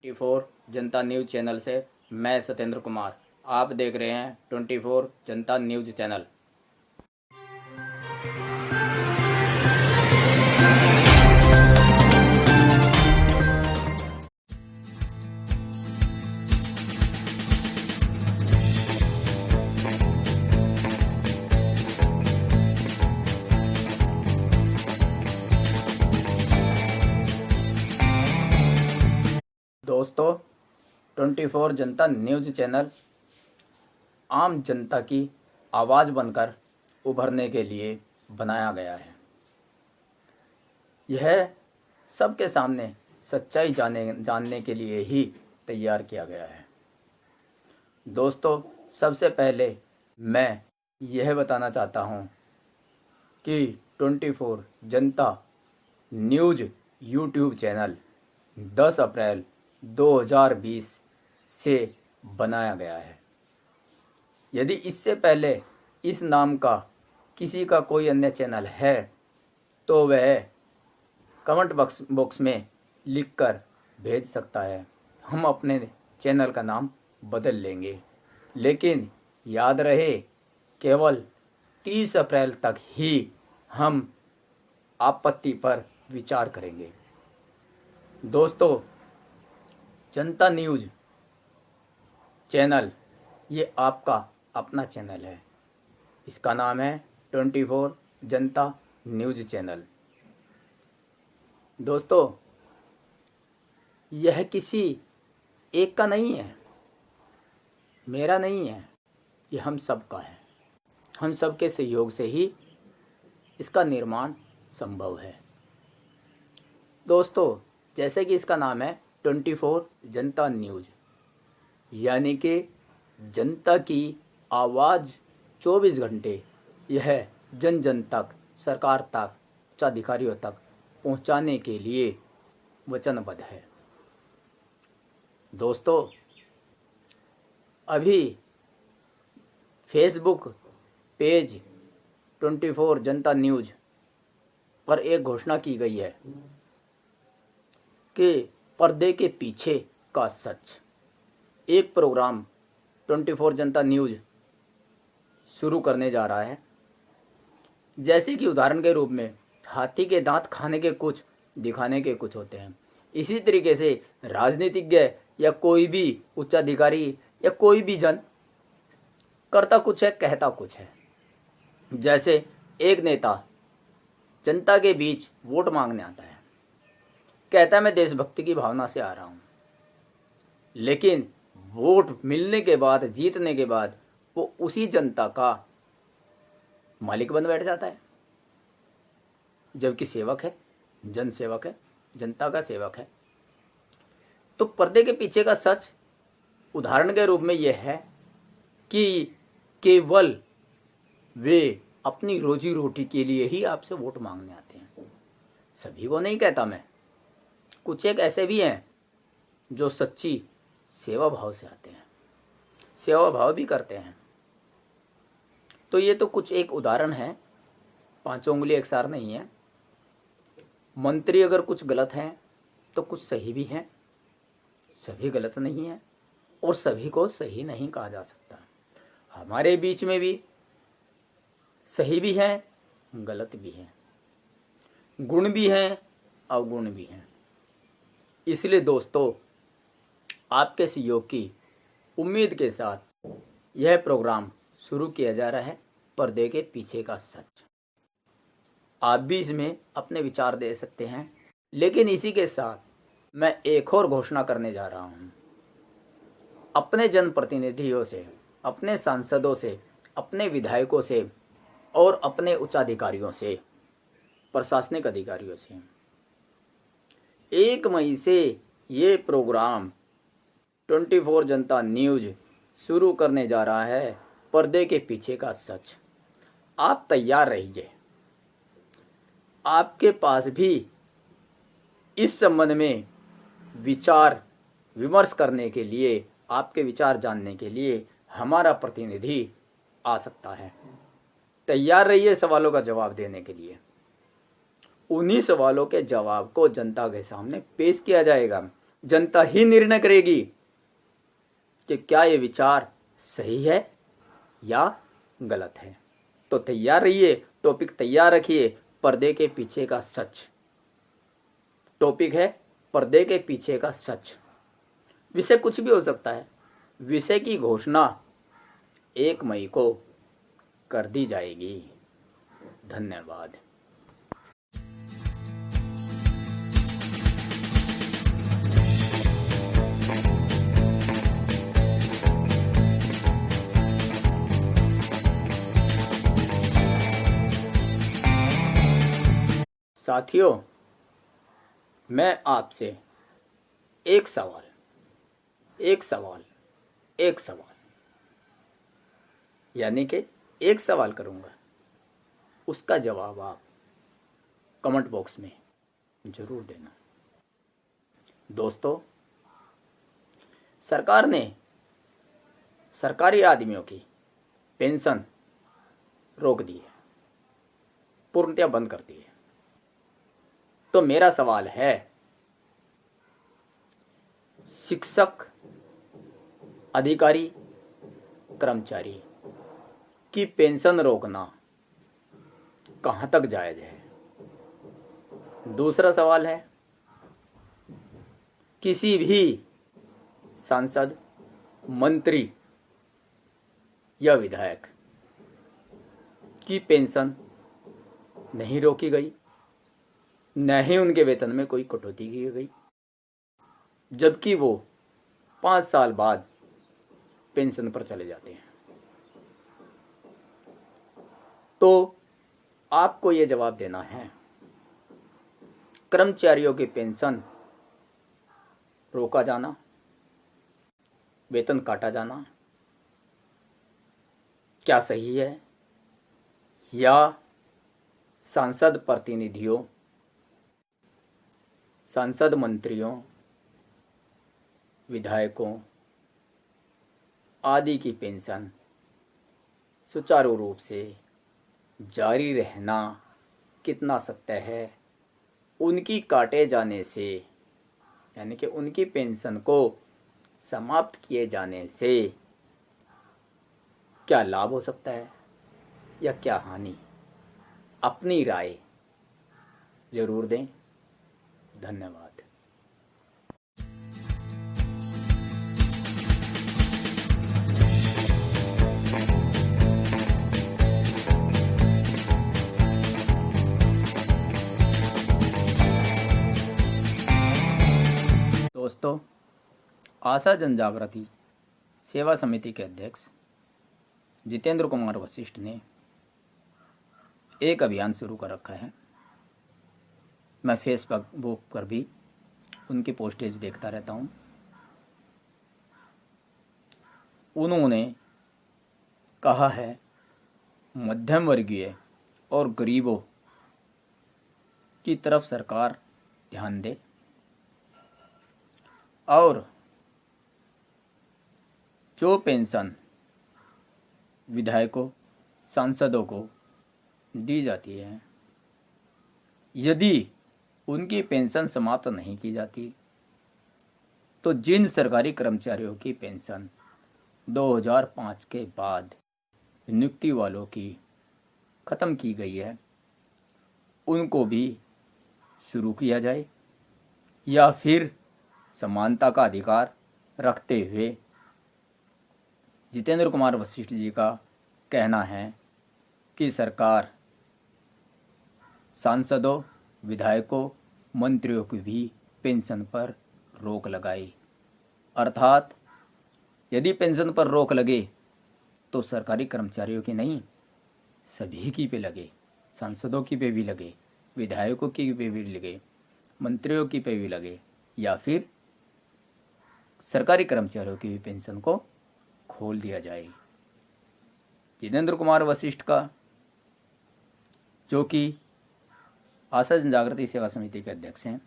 24 जनता news channel से मैं सत्येंद्र कुमार। आप देख रहे हैं 24 जनता न्यूज़ चैनल। दोस्तों, 24 जनता न्यूज़ चैनल आम जनता की आवाज़ बनकर उभरने के लिए बनाया गया है। यह सबके सामने सच्चाई जानने के लिए ही तैयार किया गया है। दोस्तों, सबसे पहले मैं यह बताना चाहता हूँ कि 24 जनता न्यूज़ यूट्यूब चैनल 10 अप्रैल 2020 से बनाया गया है। यदि इससे पहले इस नाम का किसी का कोई अन्य चैनल है तो वह कमेंट बॉक्स में लिखकर भेज सकता है। हम अपने चैनल का नाम बदल लेंगे, लेकिन याद रहे केवल 30 अप्रैल तक ही हम आपत्ति पर विचार करेंगे। दोस्तों, जनता न्यूज़ चैनल ये आपका अपना चैनल है। इसका नाम है 24 जनता न्यूज़ चैनल। दोस्तों, यह किसी एक का नहीं है, मेरा नहीं है, ये हम सब का है। हम सब के सहयोग से ही इसका निर्माण संभव है। दोस्तों, जैसे कि इसका नाम है 24 जनता न्यूज़, यानी कि जनता की आवाज़ 24 घंटे यह जन जन तक, सरकार तक, उच्चाधिकारियों तक पहुंचाने के लिए वचनबद्ध है। दोस्तों, अभी फेसबुक पेज 24 जनता न्यूज़ पर एक घोषणा की गई है कि पर्दे के पीछे का सच एक प्रोग्राम 24 जनता न्यूज़ शुरू करने जा रहा है। जैसे कि उदाहरण के रूप में हाथी के दांत खाने के कुछ, दिखाने के कुछ होते हैं, इसी तरीके से राजनीतिज्ञ या कोई भी उच्चाधिकारी या कोई भी जन करता कुछ है, कहता कुछ है। जैसे एक नेता जनता के बीच वोट मांगने आता है, कहता है मैं देशभक्ति की भावना से आ रहा हूं, लेकिन वोट मिलने के बाद, जीतने के बाद वो उसी जनता का मालिक बन बैठ जाता है, जबकि सेवक है, जन सेवक है, जनता का सेवक है। तो पर्दे के पीछे का सच उदाहरण के रूप में यह है कि केवल वे अपनी रोजी रोटी के लिए ही आपसे वोट मांगने आते हैं। सभी को नहीं कहता मैं, कुछ एक ऐसे भी हैं जो सच्ची सेवा भाव से आते हैं, सेवा भाव भी करते हैं। तो ये तो कुछ एक उदाहरण है, पांचों उंगली एक सार नहीं है। मंत्री अगर कुछ गलत है तो कुछ सही भी है, सभी गलत नहीं है और सभी को सही नहीं कहा जा सकता। हमारे बीच में भी सही भी है, गलत भी है, गुण भी हैं, अवगुण भी हैं। इसलिए दोस्तों, आपके सहयोग की उम्मीद के साथ यह प्रोग्राम शुरू किया जा रहा है, पर्दे के पीछे का सच। आप भी इसमें अपने विचार दे सकते हैं, लेकिन इसी के साथ मैं एक और घोषणा करने जा रहा हूं। अपने जनप्रतिनिधियों से, अपने सांसदों से, अपने विधायकों से और अपने उच्चाधिकारियों से, प्रशासनिक अधिकारियों से 1 मई से ये प्रोग्राम 24 जनता न्यूज़ शुरू करने जा रहा है, पर्दे के पीछे का सच। आप तैयार रहिए। आपके पास भी इस संबंध में विचार विमर्श करने के लिए, आपके विचार जानने के लिए हमारा प्रतिनिधि आ सकता है। तैयार रहिए सवालों का जवाब देने के लिए। उन्हीं सवालों के जवाब को जनता के सामने पेश किया जाएगा। जनता ही निर्णय करेगी कि क्या ये विचार सही है या गलत है। तो तैयार रहिए, टॉपिक तैयार रखिए, पर्दे के पीछे का सच। टॉपिक है पर्दे के पीछे का सच। विषय कुछ भी हो सकता है। विषय की घोषणा 1 मई को कर दी जाएगी। धन्यवाद। साथियों, मैं आपसे एक सवाल यानी कि एक सवाल करूंगा, उसका जवाब आप कमेंट बॉक्स में जरूर देना। दोस्तों, सरकार ने सरकारी आदमियों की पेंशन रोक दी है, पूर्णतया बंद कर दी है। तो मेरा सवाल है, शिक्षक, अधिकारी, कर्मचारी की पेंशन रोकना कहां तक जायज है? दूसरा सवाल है, किसी भी सांसद, मंत्री या विधायक की पेंशन नहीं रोकी गई, न ही उनके वेतन में कोई कटौती की गई, जबकि वो 5 साल बाद पेंशन पर चले जाते हैं। तो आपको ये जवाब देना है, कर्मचारियों की पेंशन रोका जाना, वेतन काटा जाना क्या सही है, या सांसद प्रतिनिधियों, सांसद मंत्रियों, विधायकों आदि की पेंशन सुचारू रूप से जारी रहना कितना सत्य है? उनकी काटे जाने से, यानी कि उनकी पेंशन को समाप्त किए जाने से क्या लाभ हो सकता है या क्या हानि? अपनी राय जरूर दें। धन्यवाद। दोस्तों, आशा जनजागृति सेवा समिति के अध्यक्ष जितेंद्र कुमार वशिष्ठ ने एक अभियान शुरू कर रखा है। मैं फेसबुक पर भी उनकी पोस्टेज देखता रहता हूँ। उन्होंने कहा है, मध्यम वर्गीय और गरीबों की तरफ सरकार ध्यान दे और जो पेंशन विधायकों, सांसदों को दी जाती है, यदि उनकी पेंशन समाप्त नहीं की जाती तो जिन सरकारी कर्मचारियों की पेंशन 2005 के बाद नियुक्ति वालों की ख़त्म की गई है, उनको भी शुरू किया जाए, या फिर समानता का अधिकार रखते हुए जितेंद्र कुमार वशिष्ठ जी का कहना है कि सरकार सांसदों, विधायकों, मंत्रियों की भी पेंशन पर रोक लगाए। अर्थात यदि पेंशन पर रोक लगे तो सरकारी कर्मचारियों की नहीं, सभी की पे लगे, सांसदों की पे भी लगे, विधायकों की पे भी लगे, मंत्रियों की पे भी लगे, या फिर सरकारी कर्मचारियों की भी पेंशन को खोल दिया जाए। जितेंद्र कुमार वशिष्ठ का, जो कि आशा जनजागृति सेवा समिति के अध्यक्ष हैं,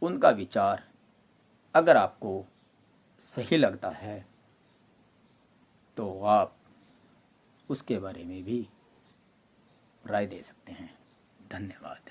उनका विचार अगर आपको सही लगता है तो आप उसके बारे में भी राय दे सकते हैं। धन्यवाद।